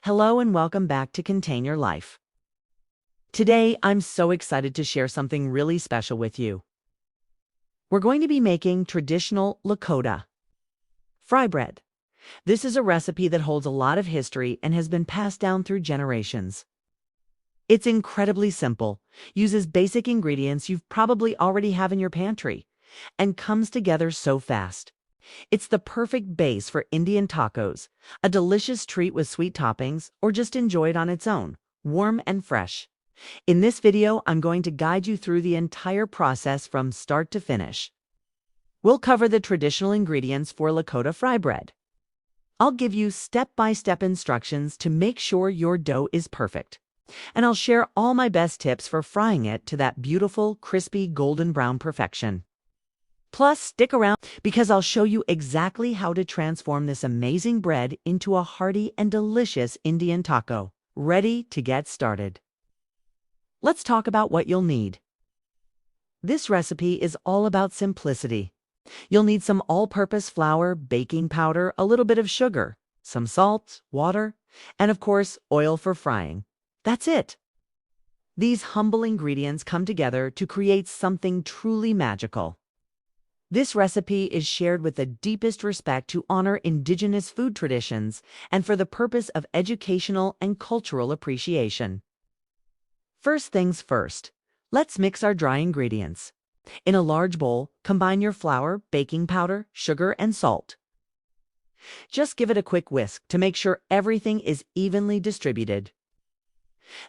Hello and welcome back to Contain Your Life. Today, I'm so excited to share something really special with you. We're going to be making traditional Lakota Fry Bread. This is a recipe that holds a lot of history and has been passed down through generations. It's incredibly simple, uses basic ingredients you've probably already have in your pantry, and comes together so fast. It's the perfect base for Indian tacos, a delicious treat with sweet toppings, or just enjoy it on its own, warm and fresh. In this video, I'm going to guide you through the entire process from start to finish. We'll cover the traditional ingredients for Lakota Fry Bread. I'll give you step-by-step instructions to make sure your dough is perfect. And I'll share all my best tips for frying it to that beautiful, crispy, golden brown perfection. Plus, stick around because I'll show you exactly how to transform this amazing bread into a hearty and delicious Indian taco, ready to get started. Let's talk about what you'll need. This recipe is all about simplicity. You'll need some all-purpose flour, baking powder, a little bit of sugar, some salt, water, and of course, oil for frying. That's it. These humble ingredients come together to create something truly magical. This recipe is shared with the deepest respect to honor Indigenous food traditions and for the purpose of educational and cultural appreciation. First things first, let's mix our dry ingredients. In a large bowl, combine your flour, baking powder, sugar, and salt. Just give it a quick whisk to make sure everything is evenly distributed.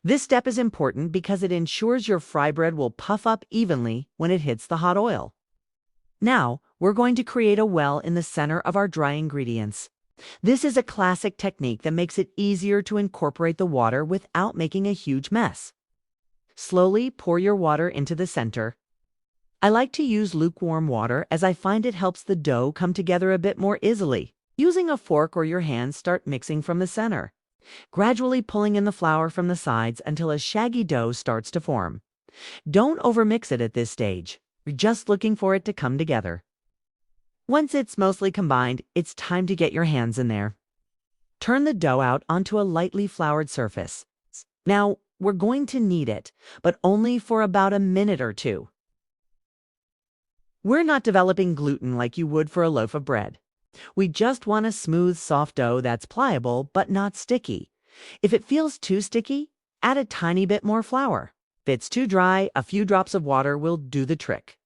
This step is important because it ensures your fry bread will puff up evenly when it hits the hot oil. Now, we're going to create a well in the center of our dry ingredients. This is a classic technique that makes it easier to incorporate the water without making a huge mess. Slowly pour your water into the center. I like to use lukewarm water as I find it helps the dough come together a bit more easily. Using a fork or your hands, start mixing from the center, gradually pulling in the flour from the sides until a shaggy dough starts to form. Don't overmix it at this stage. You're just looking for it to come together. Once it's mostly combined, it's time to get your hands in there. Turn the dough out onto a lightly floured surface. Now, we're going to knead it, but only for about a minute or two. We're not developing gluten like you would for a loaf of bread. We just want a smooth, soft dough that's pliable but not sticky. If it feels too sticky, add a tiny bit more flour. If it's too dry, a few drops of water will do the trick.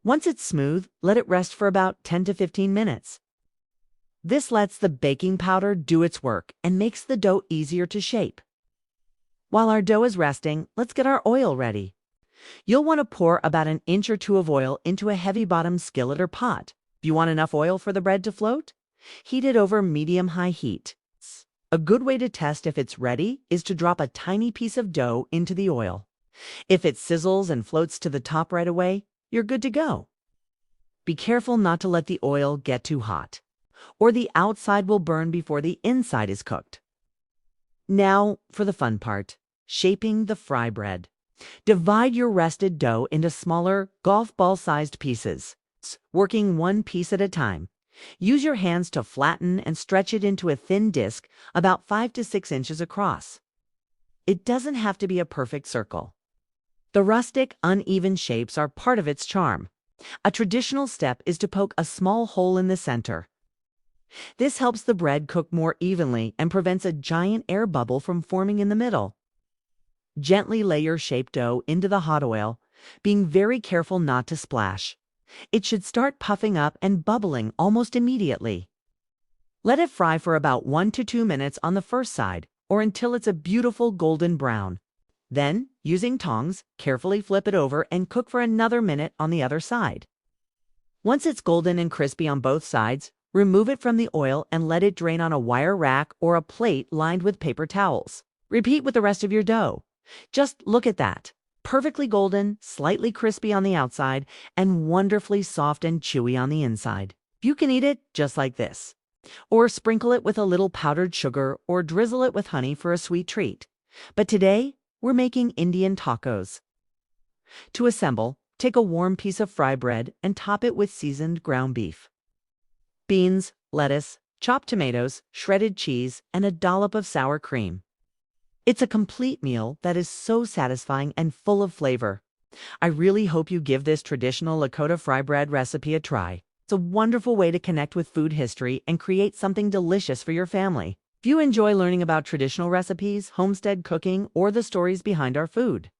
Once it's smooth, let it rest for about 10 to 15 minutes. This lets the baking powder do its work and makes the dough easier to shape. While our dough is resting, let's get our oil ready. You'll want to pour about an inch or two of oil into a heavy-bottomed skillet or pot. If you want enough oil for the bread to float, heat it over medium-high heat. A good way to test if it's ready is to drop a tiny piece of dough into the oil. If it sizzles and floats to the top right away, you're good to go. Be careful not to let the oil get too hot, or the outside will burn before the inside is cooked. Now for the fun part, shaping the fry bread. Divide your rested dough into smaller, golf ball-sized pieces, working one piece at a time. Use your hands to flatten and stretch it into a thin disc about 5 to 6 inches across. It doesn't have to be a perfect circle. The rustic, uneven shapes are part of its charm. A traditional step is to poke a small hole in the center. This helps the bread cook more evenly and prevents a giant air bubble from forming in the middle. Gently lay your shaped dough into the hot oil, being very careful not to splash. It should start puffing up and bubbling almost immediately. Let it fry for about 1 to 2 minutes on the first side, or until it's a beautiful golden brown. Then, using tongs, carefully flip it over and cook for another minute on the other side. Once it's golden and crispy on both sides, remove it from the oil and let it drain on a wire rack or a plate lined with paper towels. Repeat with the rest of your dough. Just look at that. Perfectly golden, slightly crispy on the outside, and wonderfully soft and chewy on the inside. You can eat it just like this, or sprinkle it with a little powdered sugar or drizzle it with honey for a sweet treat. But today, we're making Indian tacos. To assemble, take a warm piece of fry bread and top it with seasoned ground beef. Beans, lettuce, chopped tomatoes, shredded cheese, and a dollop of sour cream. It's a complete meal that is so satisfying and full of flavor. I really hope you give this traditional Lakota Fry Bread recipe a try. It's a wonderful way to connect with food history and create something delicious for your family. If you enjoy learning about traditional recipes, homestead cooking, or the stories behind our food,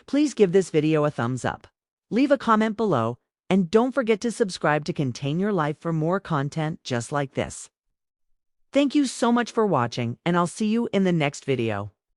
please give this video a thumbs up. Leave a comment below, and don't forget to subscribe to Contain Your Life for more content just like this. Thank you so much for watching, and I'll see you in the next video.